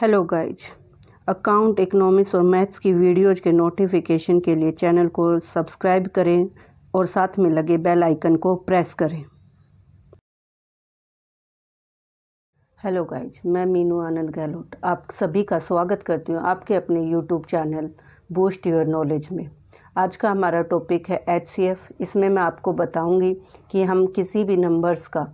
Hello guys, account, economics और maths की videos के नोटिफिकेशन के लिए चैनल को सब्सक्राइब करें और साथ में लगे बेल आइकन को प्रेस करें। हेलो गाइज, मैं मीनू आनंद गहलोत आप सभी का स्वागत करती हूँ आपके अपने YouTube channel boost your knowledge में। आज का हमारा टॉपिक है HCF। इसमें मैं आपको बताऊंगी कि हम किसी भी नंबर्स का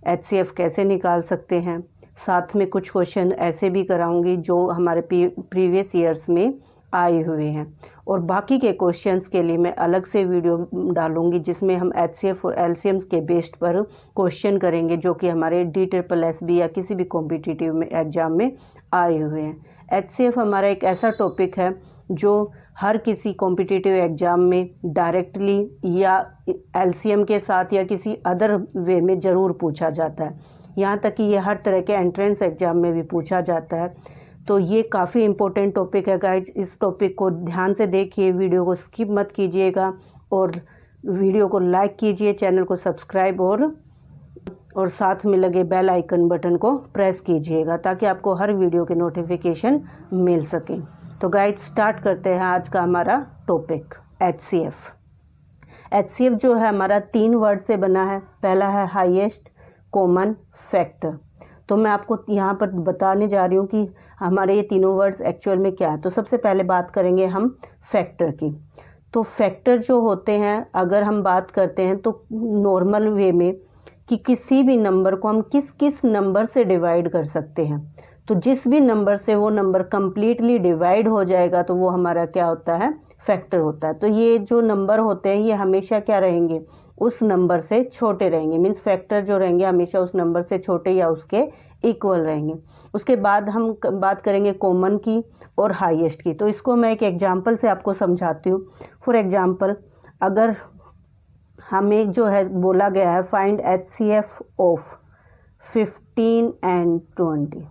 HCF कैसे निकाल सकते हैं। साथ में कुछ क्वेश्चन ऐसे भी कराऊंगी जो हमारे प्रीवियस ईयर्स में आए हुए हैं, और बाकी के क्वेश्चंस के लिए मैं अलग से वीडियो डालूंगी जिसमें हम HCF और LCM के बेस्ड पर क्वेश्चन करेंगे जो कि हमारे DSSB या किसी भी कॉम्पिटिटिव में एग्जाम में आए हुए हैं। HCF हमारा एक ऐसा टॉपिक है जो हर किसी कॉम्पिटिटिव एग्ज़ाम में डायरेक्टली या LCM के साथ या किसी अदर वे में ज़रूर पूछा जाता है। यहाँ तक कि ये हर तरह के एंट्रेंस एग्ज़ाम में भी पूछा जाता है। तो ये काफ़ी इम्पोर्टेंट टॉपिक है गाइज। इस टॉपिक को ध्यान से देखिए, वीडियो को स्किप मत कीजिएगा और वीडियो को लाइक कीजिए, चैनल को सब्सक्राइब और साथ में लगे बेल आइकन बटन को प्रेस कीजिएगा ताकि आपको हर वीडियो के नोटिफिकेशन मिल सके। तो गाइज स्टार्ट करते हैं आज का हमारा टॉपिक HCF। HCF जो है हमारा 3 वर्ड से बना है। पहला है हाईएस्ट कॉमन फैक्टर। तो मैं आपको यहाँ पर बताने जा रही हूँ कि हमारे ये तीनों वर्ड्स एक्चुअल में क्या है। तो सबसे पहले बात करेंगे हम फैक्टर की। तो फैक्टर जो होते हैं, अगर हम बात करते हैं तो नॉर्मल वे में कि किसी भी नंबर को हम किस किस नंबर से डिवाइड कर सकते हैं। तो जिस भी नंबर से वो नंबर कंप्लीटली डिवाइड हो जाएगा तो वो हमारा क्या होता है, फैक्टर होता है। तो ये जो नंबर होते हैं ये हमेशा क्या रहेंगे, उस नंबर से छोटे रहेंगे। मीन्स फैक्टर जो रहेंगे हमेशा उस नंबर से छोटे या उसके इक्वल रहेंगे। उसके बाद हम बात करेंगे कॉमन की और हाईएस्ट की। तो इसको मैं एक एग्जांपल से आपको समझाती हूँ। फॉर एग्जांपल, अगर हमें जो है बोला गया है फाइंड HCF ऑफ 15 and 20।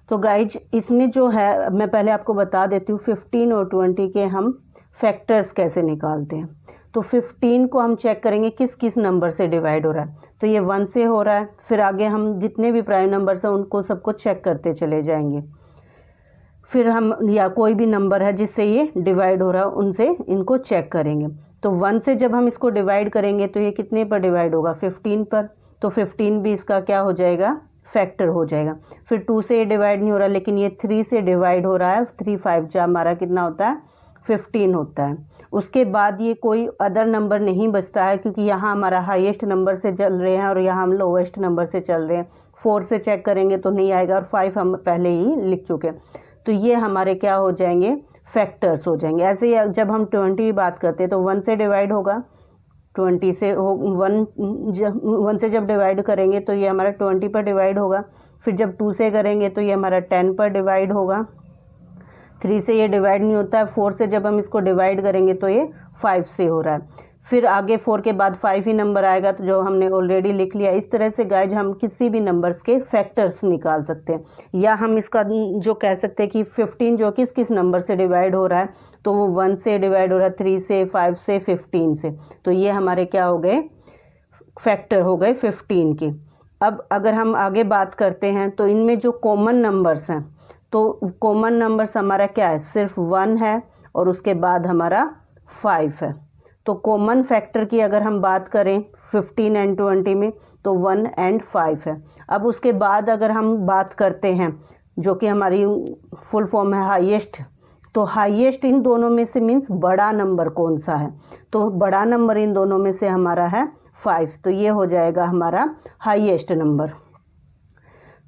तो गाइज इसमें जो है मैं पहले आपको बता देती हूँ 15 और 20 के हम फैक्टर्स कैसे निकालते हैं। तो 15 को हम चेक करेंगे किस किस नंबर से डिवाइड हो रहा है। तो ये 1 से हो रहा है। फिर आगे हम जितने भी प्राइम नंबर्स हैं उनको सबको चेक करते चले जाएंगे। फिर हम या कोई भी नंबर है जिससे ये डिवाइड हो रहा है उनसे इनको चेक करेंगे। तो 1 से जब हम इसको डिवाइड करेंगे तो ये कितने पर डिवाइड होगा, 15 पर। तो 15 भी इसका क्या हो जाएगा, फैक्टर हो जाएगा। फिर 2 से ये डिवाइड नहीं हो रहा लेकिन ये 3 से डिवाइड हो रहा है। 3 5 जा हमारा कितना होता है, 15 होता है। उसके बाद ये कोई अदर नंबर नहीं बचता है क्योंकि यहाँ हमारा हाईएस्ट नंबर से चल रहे हैं और यहाँ हम लोवेस्ट नंबर से चल रहे हैं। 4 से चेक करेंगे तो नहीं आएगा और 5 हम पहले ही लिख चुके हैं। तो ये हमारे क्या हो जाएंगे, फैक्टर्स हो जाएंगे। ऐसे ही जब हम 20 की बात करते हैं तो 1 से डिवाइड होगा, 20 से 1 से जब डिवाइड करेंगे तो ये हमारा 20 पर डिवाइड होगा। फिर जब 2 से करेंगे तो ये हमारा 10 पर डिवाइड होगा। 3 से ये डिवाइड नहीं होता है। 4 से जब हम इसको डिवाइड करेंगे तो ये 5 से हो रहा है। फिर आगे 4 के बाद 5 ही नंबर आएगा तो जो हमने ऑलरेडी लिख लिया। इस तरह से गाइज हम किसी भी नंबर्स के फैक्टर्स निकाल सकते हैं। या हम इसका जो कह सकते हैं कि 15 जो किस किस नंबर से डिवाइड हो रहा है, तो वो 1 से डिवाइड हो रहा है, 3 से, 5 से, 15 से। तो ये हमारे क्या हो गए, फैक्टर हो गए 15 के। अब अगर हम आगे बात करते हैं तो इनमें जो कॉमन नंबर्स हैं, तो कॉमन नंबर्स हमारा क्या है, सिर्फ 1 है और उसके बाद हमारा 5 है। तो कॉमन फैक्टर की अगर हम बात करें 15 and 20 में तो 1 and 5 है। अब उसके बाद अगर हम बात करते हैं जो कि हमारी फुल फॉर्म है हाईएस्ट, तो हाईएस्ट इन दोनों में से मीन्स बड़ा नंबर कौन सा है, तो बड़ा नंबर इन दोनों में से हमारा है 5। तो ये हो जाएगा हमारा हाईएस्ट नंबर।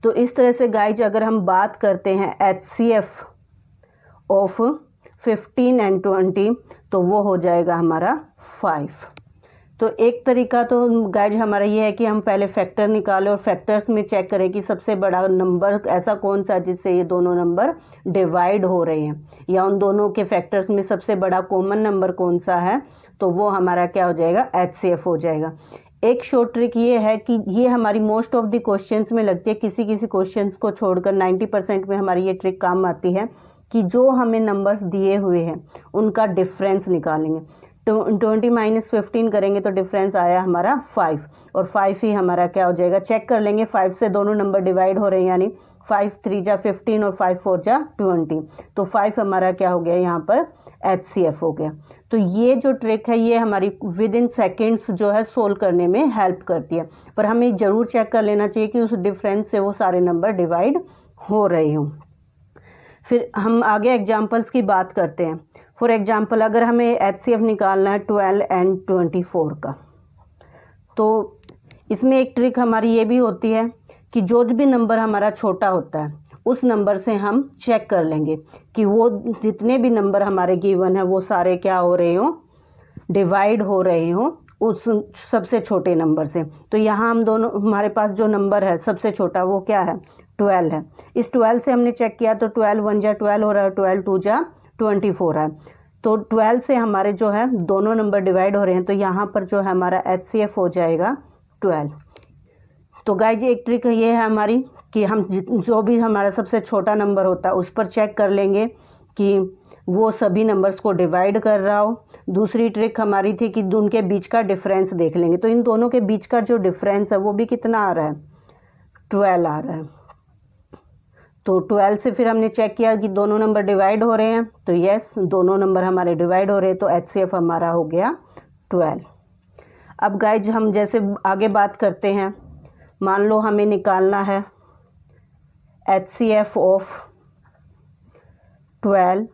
तो इस तरह से गाइज अगर हम बात करते हैं HCF ऑफ 15 and 20 तो वो हो जाएगा हमारा 5। तो एक तरीका तो गाइज हमारा ये है कि हम पहले फैक्टर निकालें और फैक्टर्स में चेक करें कि सबसे बड़ा नंबर ऐसा कौन सा जिससे ये दोनों नंबर डिवाइड हो रहे हैं, या उन दोनों के फैक्टर्स में सबसे बड़ा कॉमन नंबर कौन सा है, तो वो हमारा क्या हो जाएगा, HCF हो जाएगा। एक शॉर्ट ट्रिक ये है कि ये हमारी मोस्ट ऑफ द क्वेश्चंस में लगती है। किसी किसी क्वेश्चंस को छोड़कर 90% में हमारी ये ट्रिक काम आती है कि जो हमें नंबर्स दिए हुए हैं उनका डिफरेंस निकालेंगे। 20 - 15 करेंगे तो डिफरेंस आया हमारा 5 और 5 ही हमारा क्या हो जाएगा, चेक कर लेंगे 5 से दोनों नंबर डिवाइड हो रहे हैं यानी 5 3 जा 15 और 5 4 जा 20, तो 5 हमारा क्या हो गया यहाँ पर HCF हो गया। तो ये जो ट्रिक है ये हमारी विद इन सेकेंड्स जो है सोल्व करने में हेल्प करती है, पर हमें ज़रूर चेक कर लेना चाहिए कि उस डिफरेंस से वो सारे नंबर डिवाइड हो रहे हों। फिर हम आगे एग्जाम्पल्स की बात करते हैं। फॉर एग्जाम्पल अगर हमें HCF निकालना है 12 एंड 24 का, तो इसमें एक ट्रिक हमारी ये भी होती है कि जो भी नंबर हमारा छोटा होता है उस नंबर से हम चेक कर लेंगे कि वो जितने भी नंबर हमारे गिवन है वो सारे क्या हो रहे हों, डिवाइड हो रहे हों उस सबसे छोटे नंबर से। तो यहाँ हम दोनों, हमारे पास जो नंबर है सबसे छोटा वो क्या है 12 है। इस 12 से हमने चेक किया तो 12 1 जा 12 हो रहा है, 12 2 जा 24 है। तो 12 से हमारे जो है दोनों नंबर डिवाइड हो रहे हैं, तो यहाँ पर जो है हमारा HCF हो जाएगा 12। तो गाइज एक ट्रिक ये है हमारी कि हम जो भी हमारा सबसे छोटा नंबर होता है उस पर चेक कर लेंगे कि वो सभी नंबर्स को डिवाइड कर रहा हो। दूसरी ट्रिक हमारी थी कि उनके बीच का डिफरेंस देख लेंगे, तो इन दोनों के बीच का जो डिफरेंस है वो भी कितना आ रहा है 12 आ रहा है। तो 12 से फिर हमने चेक किया कि दोनों नंबर डिवाइड हो रहे हैं, तो यस दोनों नंबर हमारे डिवाइड हो रहे हैं, तो HCF हमारा हो गया 12। अब गाइज हम जैसे आगे बात करते हैं, मान लो हमें निकालना है HCF ऑफ 12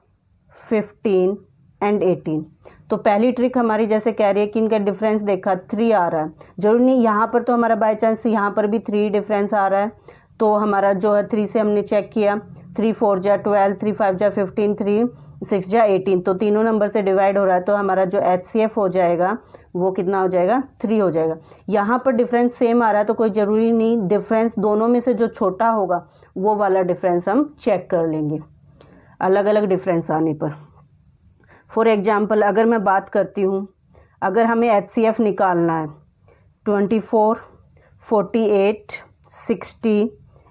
15 एंड 18। तो पहली ट्रिक हमारी जैसे कह रही है कि इनका डिफरेंस देखा 3 आ रहा है, जरूरी नहीं यहाँ पर तो हमारा बाय चांस यहाँ पर भी 3 डिफरेंस आ रहा है, तो हमारा जो है 3 से हमने चेक किया, 3 4 जा 12, 3 5 जा 15, 3 6 जा 18, तो तीनों नंबर से डिवाइड हो रहा है, तो हमारा जो HCF हो जाएगा वो कितना हो जाएगा 3 हो जाएगा। यहाँ पर डिफरेंस सेम आ रहा है तो कोई ज़रूरी नहीं, डिफरेंस दोनों में से जो छोटा होगा वो वाला डिफरेंस हम चेक कर लेंगे अलग अलग डिफरेंस आने पर। फॉर एग्जांपल अगर मैं बात करती हूँ, अगर हमें HCF निकालना है 24 48 60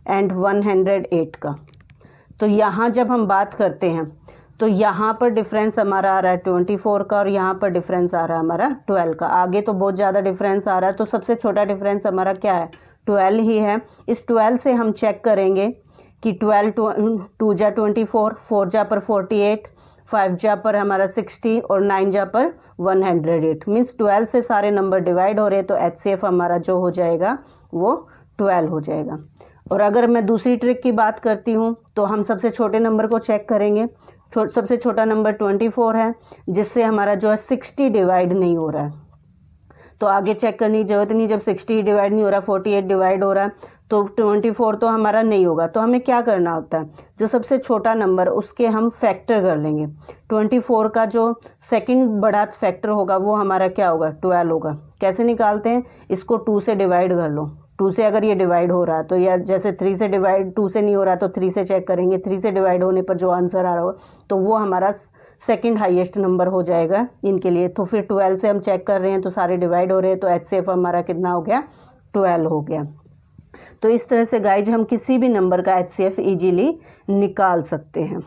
एंड 108 का, तो यहाँ जब हम बात करते हैं तो यहाँ पर डिफरेंस हमारा आ रहा है 24 का और यहाँ पर डिफरेंस आ रहा है हमारा 12 का। आगे तो बहुत ज़्यादा डिफरेंस आ रहा है, तो सबसे छोटा डिफरेंस हमारा क्या है 12 ही है। इस 12 से हम चेक करेंगे कि 12 2 जा 24, 4 जा पर 48, 5 जा पर हमारा 60 और 9 जा पर 108, मीन्स 12 से सारे नंबर डिवाइड हो रहे हैं, तो HCF हमारा जो हो जाएगा वो 12 हो जाएगा। और अगर मैं दूसरी ट्रिक की बात करती हूँ तो हम सबसे छोटे नंबर को चेक करेंगे। सबसे छोटा नंबर 24 है, जिससे हमारा जो है 60 डिवाइड नहीं हो रहा है, तो आगे चेक करने की ज़रूरत नहीं। जब 60 डिवाइड नहीं हो रहा, 48 डिवाइड हो रहा है, तो 24 तो हमारा नहीं होगा। तो हमें क्या करना होता है, जो सबसे छोटा नंबर उसके हम फैक्टर कर लेंगे। 24 का जो सेकंड बड़ा फैक्टर होगा वो हमारा क्या होगा 12 होगा। कैसे निकालते हैं, इसको 2 से डिवाइड कर लो। 2 से अगर ये डिवाइड हो रहा है तो यार जैसे 3 से डिवाइड 2 से नहीं हो रहा तो 3 से चेक करेंगे। 3 से डिवाइड होने पर जो आंसर आ रहा हो तो वो हमारा सेकंड हाईएस्ट नंबर हो जाएगा इनके लिए। तो फिर 12 से हम चेक कर रहे हैं तो सारे डिवाइड हो रहे हैं, तो HCF हमारा कितना हो गया 12 हो गया। तो इस तरह से गाइज हम किसी भी नंबर का HCF इजीली निकाल सकते हैं।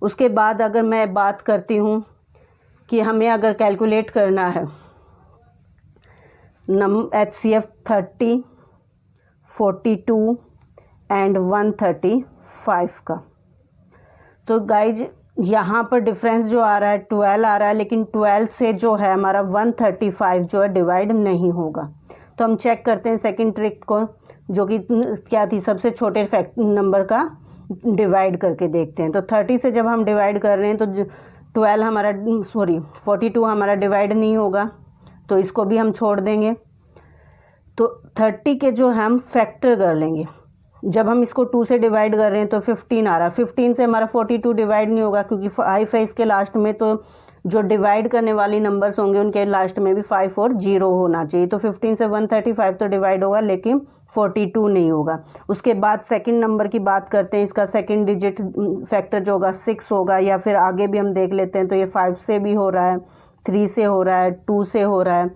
उसके बाद अगर मैं बात करती हूँ कि हमें अगर कैलकुलेट करना है HCF 30 42 एंड 135 का, तो गाइज यहाँ पर डिफरेंस जो आ रहा है 12 आ रहा है, लेकिन 12 से जो है हमारा 135 जो है डिवाइड नहीं होगा। तो हम चेक करते हैं सेकंड ट्रिक को, जो कि क्या थी, सबसे छोटे नंबर का डिवाइड करके देखते हैं। तो 30 से जब हम डिवाइड कर रहे हैं तो 42 हमारा डिवाइड नहीं होगा, तो इसको भी हम छोड़ देंगे। तो 30 के जो हम फैक्टर कर लेंगे, जब हम इसको 2 से डिवाइड कर रहे हैं तो 15 आ रहा है। 15 से हमारा 42 डिवाइड नहीं होगा, क्योंकि 5 है इसके लास्ट में, तो जो डिवाइड करने वाली नंबर्स होंगे उनके लास्ट में भी 5 और 0 होना चाहिए। तो 15 से 135 तो डिवाइड होगा, लेकिन 42 नहीं होगा। उसके बाद सेकंड नंबर की बात करते हैं, इसका सेकंड डिजिट फैक्टर जो होगा 6 होगा, या फिर आगे भी हम देख लेते हैं तो ये 5 से भी हो रहा है, 3 से हो रहा है, 2 से हो रहा है।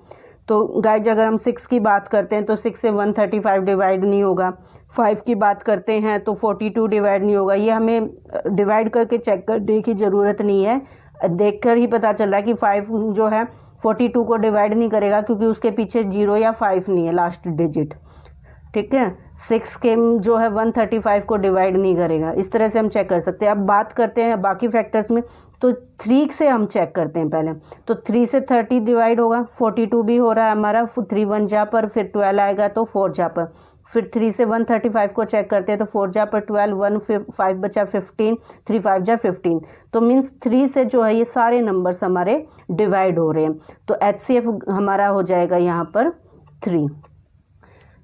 तो गाइज अगर हम 6 की बात करते हैं तो 6 से 135 डिवाइड नहीं होगा। 5 की बात करते हैं तो 42 डिवाइड नहीं होगा। ये हमें डिवाइड करके चेक करने की ज़रूरत नहीं है, देखकर ही पता चल रहा है कि 5 जो है 42 को डिवाइड नहीं करेगा, क्योंकि उसके पीछे 0 या 5 नहीं है लास्ट डिजिट। ठीक है। 6 के जो है 135 को डिवाइड नहीं करेगा। इस तरह से हम चेक कर सकते हैं। अब बात करते हैं बाकी फैक्टर्स में, तो 3 से हम चेक करते हैं पहले। तो 3 से 30 डिवाइड होगा, 42 भी हो रहा है हमारा, 3 1 जा पर, फिर 12 आएगा तो 4 जा पर। फिर 3 से 135 को चेक करते हैं तो 4 जा पर 12, 1 5 बचा 15, 3 5 जा 15। तो मीन्स 3 से जो है ये सारे नंबर्स हमारे डिवाइड हो रहे हैं। तो HCF हमारा हो जाएगा यहाँ पर 3।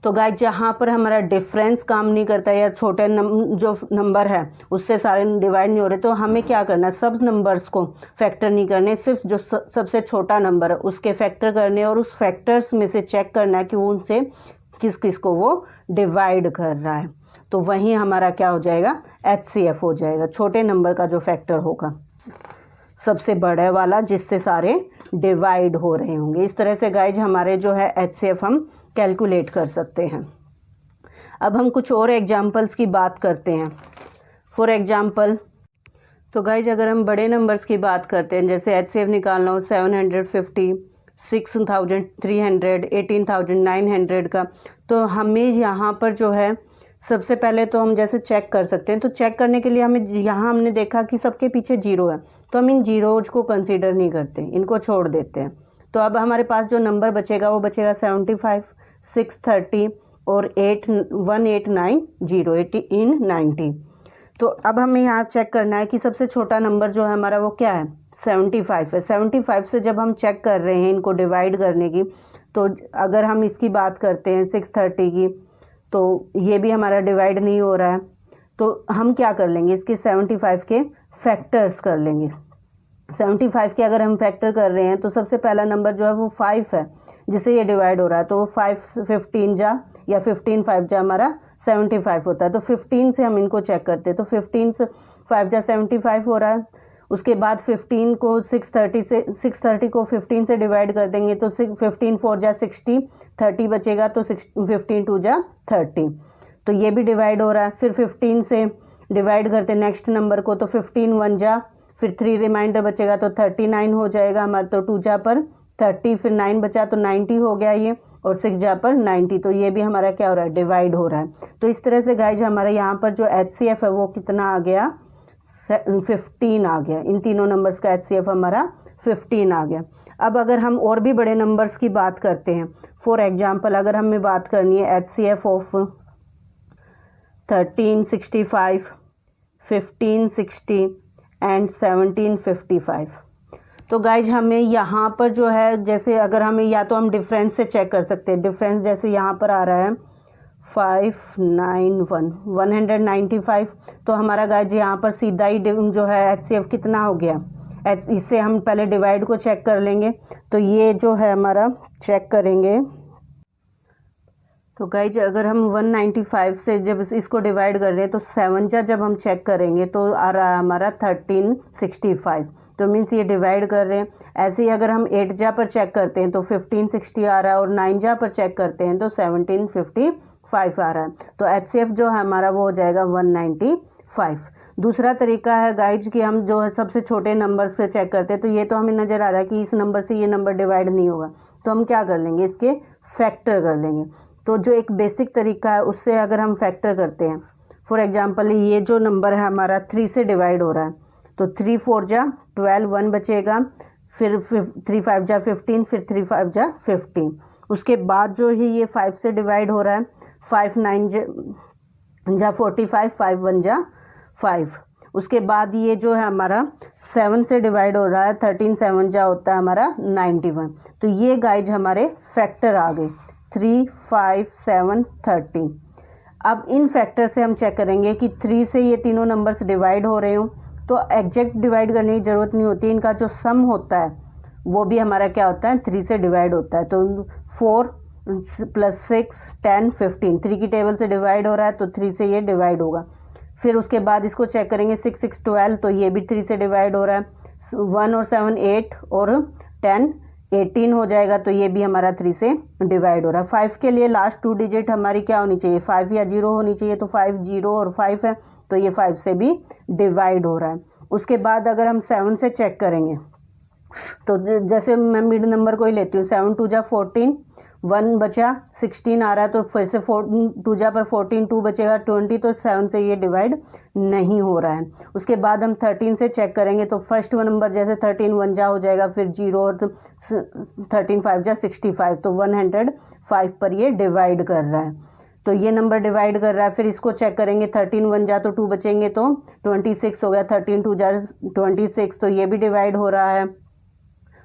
तो गाइस जहाँ पर हमारा डिफरेंस काम नहीं करता है या छोटे जो नंबर है उससे सारे डिवाइड नहीं हो रहे, तो हमें क्या करना है, सब नंबर्स को फैक्टर नहीं करने, सिर्फ जो सबसे छोटा नंबर है उसके फैक्टर करने और उस फैक्टर्स में से चेक करना है कि उनसे किस किस को वो डिवाइड कर रहा है। तो वहीं हमारा क्या हो जाएगा, HCF हो जाएगा, छोटे नंबर का जो फैक्टर होगा सबसे बड़े वाला जिससे सारे डिवाइड हो रहे होंगे। इस तरह से गाइज हमारे जो है HCF हम कैलकुलेट कर सकते हैं। अब हम कुछ और एग्जाम्पल्स की बात करते हैं। फॉर एग्जाम्पल, तो गाइज अगर हम बड़े नंबर्स की बात करते हैं, जैसे HCF निकालना हो 750, 6300, 18900 का, तो हमें यहाँ पर जो है सबसे पहले तो हम जैसे चेक कर सकते हैं। तो चेक करने के लिए हमें यहाँ हमने देखा कि सबके पीछे 0 है, तो हम इन जीरोज को कंसीडर नहीं करते, इनको छोड़ देते हैं। तो अब हमारे पास जो नंबर बचेगा वो बचेगा 75, 630 और 1890, 1890। तो अब हमें यहाँ चेक करना है कि सबसे छोटा नंबर जो है हमारा वो क्या है, 75 है। 75 से जब हम चेक कर रहे हैं इनको डिवाइड करने की, तो अगर हम इसकी बात करते हैं 630 की, तो ये भी हमारा डिवाइड नहीं हो रहा है। तो हम क्या कर लेंगे, इसके 75 के फैक्टर्स कर लेंगे। 75 के अगर हम फैक्टर कर रहे हैं तो सबसे पहला नंबर जो है वो 5 है जिससे ये डिवाइड हो रहा है, तो वो 5 15 जा या 15 5 जा हमारा 75 होता है। तो 15 से हम इनको चेक करते हैं, तो 15 से 5 जा 75 हो रहा है। उसके बाद 15 को 630 को 15 से डिवाइड कर देंगे तो 15 4 जा 60, 30 बचेगा तो 15 2 जा 30, तो ये भी डिवाइड हो रहा है। फिर 15 से डिवाइड करते नेक्स्ट नंबर को, तो 15 1 जा, फिर 3 रिमाइंडर बचेगा तो 39 हो जाएगा हमारा, तो 2 जा पर 30, फिर 9 बचा तो 90 हो गया ये, और 6 जा पर 90, तो ये भी हमारा क्या हो रहा है, डिवाइड हो रहा है। तो इस तरह से गाइज हमारा यहाँ पर जो HCF है वो कितना आ गया, 15 आ गया। इन तीनों नंबर्स का HCF हमारा 15 आ गया। अब अगर हम और भी बड़े नंबर्स की बात करते हैं, फॉर एग्जांपल अगर हमें बात करनी है HCF ऑफ 1365, 1560 एंड 1755, तो गाइज हमें यहाँ पर जो है, जैसे अगर हमें या तो हम डिफरेंस से चेक कर सकते हैं। डिफरेंस जैसे यहाँ पर आ रहा है 195, तो हमारा गाइज यहाँ पर सीधा ही जो है HCF कितना हो गया, इससे हम पहले डिवाइड को चेक कर लेंगे। तो ये जो है हमारा चेक करेंगे, तो गाइज अगर हम 195 से जब इसको डिवाइड कर रहे हैं तो 7 जा जब हम चेक करेंगे तो आ रहा है हमारा 1365, तो मीन्स ये डिवाइड कर रहे हैं। ऐसे ही अगर हम 8 जा पर चेक करते हैं तो 1560 आ रहा है, और 9 जा पर चेक करते हैं तो 1755 आ रहा है। तो HCF जो है हमारा वो हो जाएगा 195। दूसरा तरीका है गाइज कि हम जो है सबसे छोटे नंबर से चेक करते हैं, तो ये तो हमें नज़र आ रहा है कि इस नंबर से ये नंबर डिवाइड नहीं होगा, तो हम क्या कर लेंगे, इसके फैक्टर कर लेंगे। तो जो एक बेसिक तरीका है उससे अगर हम फैक्टर करते हैं, फॉर एग्जांपल ये जो नंबर है हमारा 3 से डिवाइड हो रहा है, तो 3 4 जा 12, 1 बचेगा, फिर 3 5 जा 15, फिर 3 5 जा 15। उसके बाद जो है ये 5 से डिवाइड हो रहा है, 5 9 जा 45, 5 1 जा 5। उसके बाद ये जो है हमारा 7 से डिवाइड हो रहा है, 13 7 जा होता है हमारा 91। तो ये गाइज हमारे फैक्टर आ गए 3 5 7 13। अब इन फैक्टर से हम चेक करेंगे कि 3 से ये तीनों नंबर्स डिवाइड हो रहे हो, तो एग्जैक्ट डिवाइड करने की ज़रूरत नहीं होती, इनका जो सम होता है वो भी हमारा क्या होता है, 3 से डिवाइड होता है। तो 4 + 6 10 15, 3 की टेबल से डिवाइड हो रहा है तो 3 से ये डिवाइड होगा। फिर उसके बाद इसको चेक करेंगे 6 6 12, तो ये भी 3 से डिवाइड हो रहा है। 1 और 7 8 और 10 18 हो जाएगा, तो ये भी हमारा 3 से डिवाइड हो रहा है। 5 के लिए लास्ट 2 डिजिट हमारी क्या होनी चाहिए, 5 या 0 होनी चाहिए, तो 5 0 और 5 है, तो ये 5 से भी डिवाइड हो रहा है। उसके बाद अगर हम 7 से चेक करेंगे, तो जैसे मैं मिड नंबर को ही लेती हूँ, 7 2 जा 14, 1 बचा, 16 आ रहा है तो फिर से 4 2 जा पर 14, 2 बचेगा 20, तो 7 से ये डिवाइड नहीं हो रहा है। उसके बाद हम 13 से चेक करेंगे तो फर्स्ट नंबर जैसे 13 1 जा हो जाएगा, फिर 0 और 13 5 जा 65, तो 105 पर ये डिवाइड कर रहा है, तो ये नंबर डिवाइड कर रहा है। फिर इसको चेक करेंगे, 13 1 जा तो 2 बचेंगे तो 26 हो गया, 13 2 जा 26, तो ये भी डिवाइड हो रहा है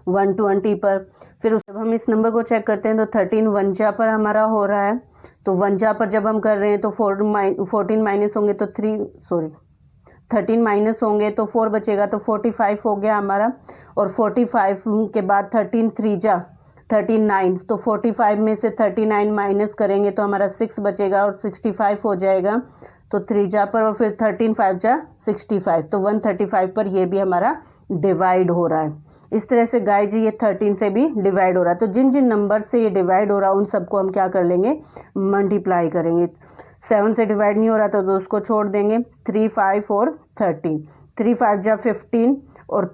120 पर। फिर जब हम इस नंबर को चेक करते हैं तो 13 1 जा पर हमारा हो रहा है, तो 1 जा पर जब हम कर रहे हैं तो 14 माइनस होंगे तो 13 माइनस होंगे तो 4 बचेगा, तो 45 हो गया हमारा। और 45 के बाद 13 3 जा 39, तो 45 में से 39 माइनस करेंगे तो हमारा 6 बचेगा और 65 हो जाएगा, तो 3 जा पर, और फिर 13 5 जा 65, तो 135 पर ये भी हमारा डिवाइड हो रहा है। इस तरह से गाइज ये 13 से भी डिवाइड हो रहा है। तो जिन जिन नंबर से ये डिवाइड हो रहा है उन सबको हम क्या कर लेंगे, मल्टीप्लाई करेंगे। 7 से डिवाइड नहीं हो रहा था तो उसको छोड़ देंगे। 3 5 और 13, 3 5 जा 15 और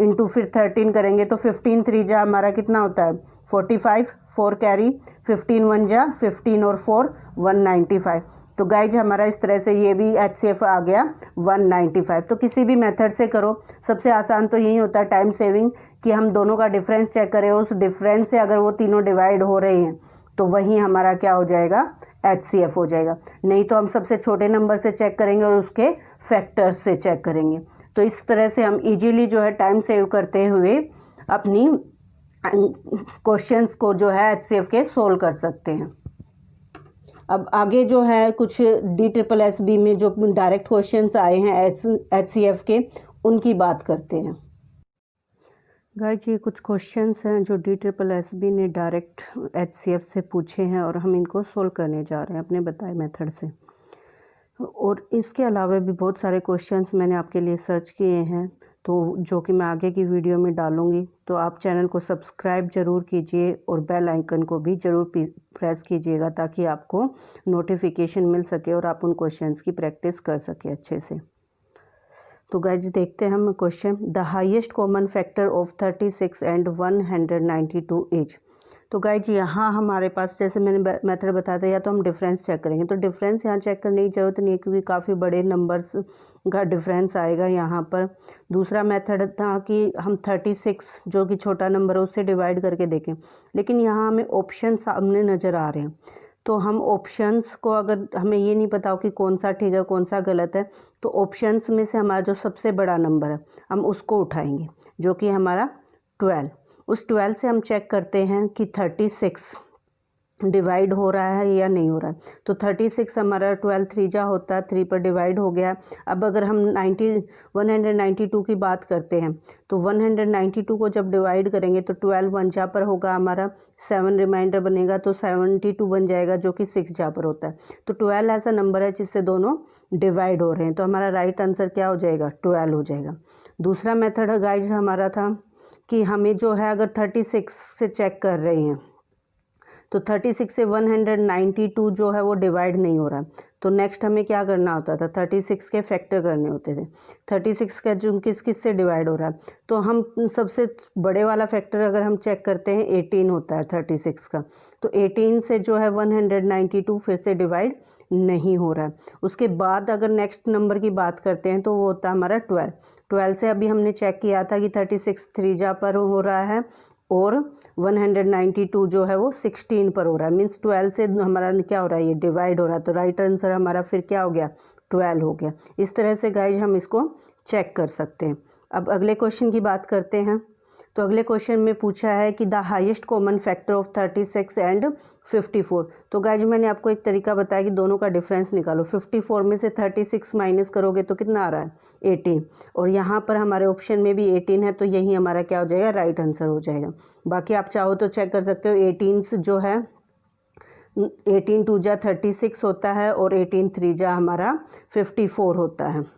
इंटू फिर 13 करेंगे तो 15 3 जा हमारा कितना होता है 45, 4 कैरी, 15 1 जा 15 और 4 195। तो गाइज हमारा इस तरह से ये भी HCF आ गया 195। तो किसी भी मेथड से करो, सबसे आसान तो यही होता है टाइम सेविंग, कि हम दोनों का डिफरेंस चेक करें, उस डिफरेंस से अगर वो तीनों डिवाइड हो रहे हैं तो वही हमारा क्या हो जाएगा, HCF हो जाएगा। नहीं तो हम सबसे छोटे नंबर से चेक करेंगे और उसके फैक्टर्स से चेक करेंगे। तो इस तरह से हम इजीली जो है टाइम सेव करते हुए अपनी क्वेश्चंस को जो है HCF के सोल्व कर सकते हैं। अब आगे जो है कुछ DSSB में जो डायरेक्ट क्वेश्चंस आए हैं HCF के, उनकी बात करते हैं। गाइस ये कुछ क्वेश्चंस हैं जो DSSB ने डायरेक्ट HCF से पूछे हैं और हम इनको सोल्व करने जा रहे हैं अपने बताए मेथड से। और इसके अलावा भी बहुत सारे क्वेश्चंस मैंने आपके लिए सर्च किए हैं, तो जो कि मैं आगे की वीडियो में डालूंगी। तो आप चैनल को सब्सक्राइब ज़रूर कीजिए और बेल आइकन को भी ज़रूर प्रेस कीजिएगा ताकि आपको नोटिफिकेशन मिल सके और आप उन क्वेश्चंस की प्रैक्टिस कर सके अच्छे से। तो गाइज देखते हैं हम question. The highest common factor of 36 and 192 is. तो गाइज यहाँ हमारे पास जैसे मैंने मेथड बताया था, या तो हम डिफरेंस चेक करेंगे, तो डिफरेंस यहाँ चेक करने की ज़रूरत नहीं है क्योंकि काफ़ी बड़े नंबर्स का डिफरेंस आएगा यहाँ पर। दूसरा मेथड था कि हम 36 जो कि छोटा नंबर है उससे डिवाइड करके देखें, लेकिन यहाँ हमें ऑप्शन सामने नज़र आ रहे हैं, तो हम ऑप्शंस को, अगर हमें ये नहीं पता हो कि कौन सा ठीक है कौन सा गलत है, तो ऑप्शंस में से हमारा जो सबसे बड़ा नंबर है हम उसको उठाएंगे, जो कि हमारा 12। उस 12 से हम चेक करते हैं कि 36 डिवाइड हो रहा है या नहीं हो रहा है। तो 36 हमारा 12 3 जा होता है, 3 पर डिवाइड हो गया। अब अगर हम 192 की बात करते हैं तो 192 को जब डिवाइड करेंगे तो 12 1 जा पर होगा हमारा, 7 रिमाइंडर बनेगा तो 72 बन जाएगा जो कि 6 जा पर होता है। तो 12 ऐसा नंबर है जिससे दोनों डिवाइड हो रहे हैं, तो हमारा राइट आंसर क्या हो जाएगा, 12 हो जाएगा। दूसरा मेथड गाइज हमारा था कि हमें जो है अगर 36 से चेक कर रहे हैं तो 36 से 192 जो है वो डिवाइड नहीं हो रहा, तो नेक्स्ट हमें क्या करना होता था, 36 के फैक्टर करने होते थे। 36 का जो किस किस से डिवाइड हो रहा है, तो हम सबसे बड़े वाला फैक्टर अगर हम चेक करते हैं 18 होता है 36 का, तो 18 से जो है 192 फिर से डिवाइड नहीं हो रहा है। उसके बाद अगर नेक्स्ट नंबर की बात करते हैं तो वो होता है हमारा 12 से अभी हमने चेक किया था कि 36 3 जा पर हो रहा है और 192 जो है वो 16 पर हो रहा है, मीन्स 12 से हमारा क्या हो रहा है, ये डिवाइड हो रहा है, तो राइट आंसर हमारा फिर क्या हो गया, 12 हो गया। इस तरह से गाइज हम इसको चेक कर सकते हैं। अब अगले क्वेश्चन की बात करते हैं। तो अगले क्वेश्चन में पूछा है कि the highest common factor of 36 and 54। तो गाइज मैंने आपको एक तरीका बताया कि दोनों का डिफरेंस निकालो। 54 में से 36 माइनस करोगे तो कितना आ रहा है, 18, और यहाँ पर हमारे ऑप्शन में भी 18 है, तो यही हमारा क्या हो जाएगा, राइट आंसर हो जाएगा। बाकी आप चाहो तो चेक कर सकते हो, 18 जो है 18 2 जा 36 होता है और 18 3 जा हमारा 54 होता है,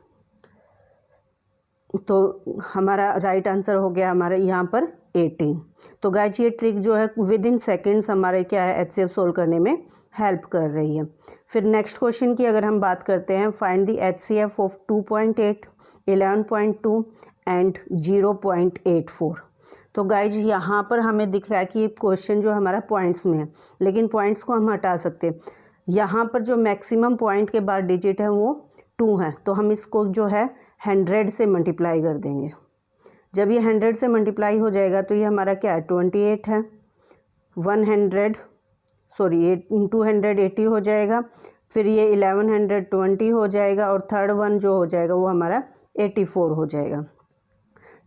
तो हमारा राइट आंसर हो गया हमारे यहाँ पर 18। तो गाइज ये ट्रिक जो है विद इन सेकेंड्स हमारे क्या है, HCF सोल्व करने में हेल्प कर रही है। फिर नेक्स्ट क्वेश्चन की अगर हम बात करते हैं, find the HCF of 2.8, 11.2 and 0.84। तो गाइज यहाँ पर हमें दिख रहा है कि क्वेश्चन जो हमारा पॉइंट्स में है, लेकिन पॉइंट्स को हम हटा सकते हैं। यहाँ पर जो मैक्सिमम पॉइंट के बाद डिजिट है वो 2 है, तो हम इसको जो है 100 से मल्टीप्लाई कर देंगे। जब ये 100 से मल्टीप्लाई हो जाएगा तो ये हमारा क्या है 28 है, 280 हो जाएगा, फिर ये 1120 हो जाएगा और थर्ड वन जो हो जाएगा वो हमारा 84 हो जाएगा।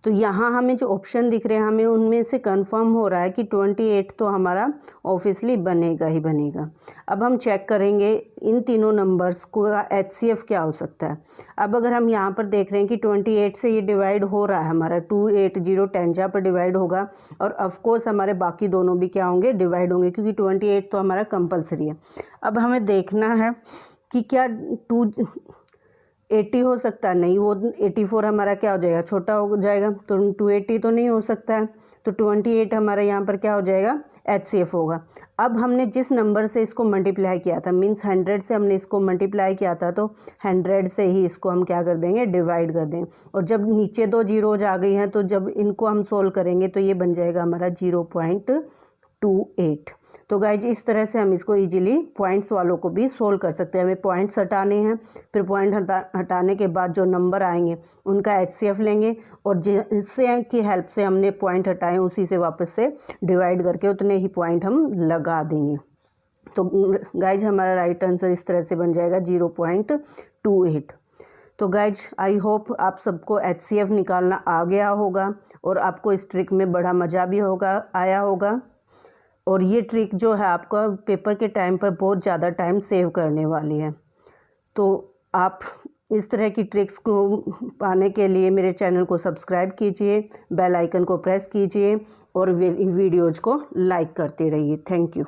तो यहाँ हमें जो ऑप्शन दिख रहे हैं हमें उनमें से कंफर्म हो रहा है कि 28 तो हमारा ऑब्वियसली बनेगा ही बनेगा। अब हम चेक करेंगे इन तीनों नंबर्स को HCF क्या हो सकता है। अब अगर हम यहाँ पर देख रहे हैं कि 28 से ये डिवाइड हो रहा है हमारा 28010 जहाँ पर डिवाइड होगा, और ऑफकोर्स हमारे बाकी दोनों भी क्या होंगे डिवाइड होंगे, क्योंकि 28 तो हमारा कंपलसरी है। अब हमें देखना है कि क्या 280 हो सकता है, नहीं, वो 84 हमारा क्या हो जाएगा छोटा हो जाएगा, तो 280 तो नहीं हो सकता है, तो 28 हमारा यहाँ पर क्या हो जाएगा HCF होगा। अब हमने जिस नंबर से इसको मल्टीप्लाई किया था, मीन्स 100 से हमने इसको मल्टीप्लाई किया था, तो 100 से ही इसको हम क्या कर देंगे डिवाइड कर देंगे। और जब नीचे 2 जीरोज आ गई हैं तो जब इनको हम सोल्व करेंगे तो ये बन जाएगा हमारा 0.28। तो गाइज इस तरह से हम इसको इजीली पॉइंट्स वालों को भी सोल्व कर सकते हैं। हमें पॉइंट्स हटाने हैं, फिर पॉइंट हटाने के बाद जो नंबर आएंगे उनका HCF लेंगे, और जिससे की हेल्प से हमने पॉइंट हटाए उसी से वापस से डिवाइड करके उतने ही पॉइंट हम लगा देंगे। तो गाइज हमारा राइट आंसर इस तरह से बन जाएगा 0.28। तो गाइज आई होप आप सबको HCF निकालना आ गया होगा और आपको इस ट्रिक में बड़ा मज़ा भी आया होगा। और ये ट्रिक जो है आपका पेपर के टाइम पर बहुत ज़्यादा टाइम सेव करने वाली है। तो आप इस तरह की ट्रिक्स को पाने के लिए मेरे चैनल को सब्सक्राइब कीजिए, बेल आइकन को प्रेस कीजिए और वीडियोज़ को लाइक करते रहिए। Thank you.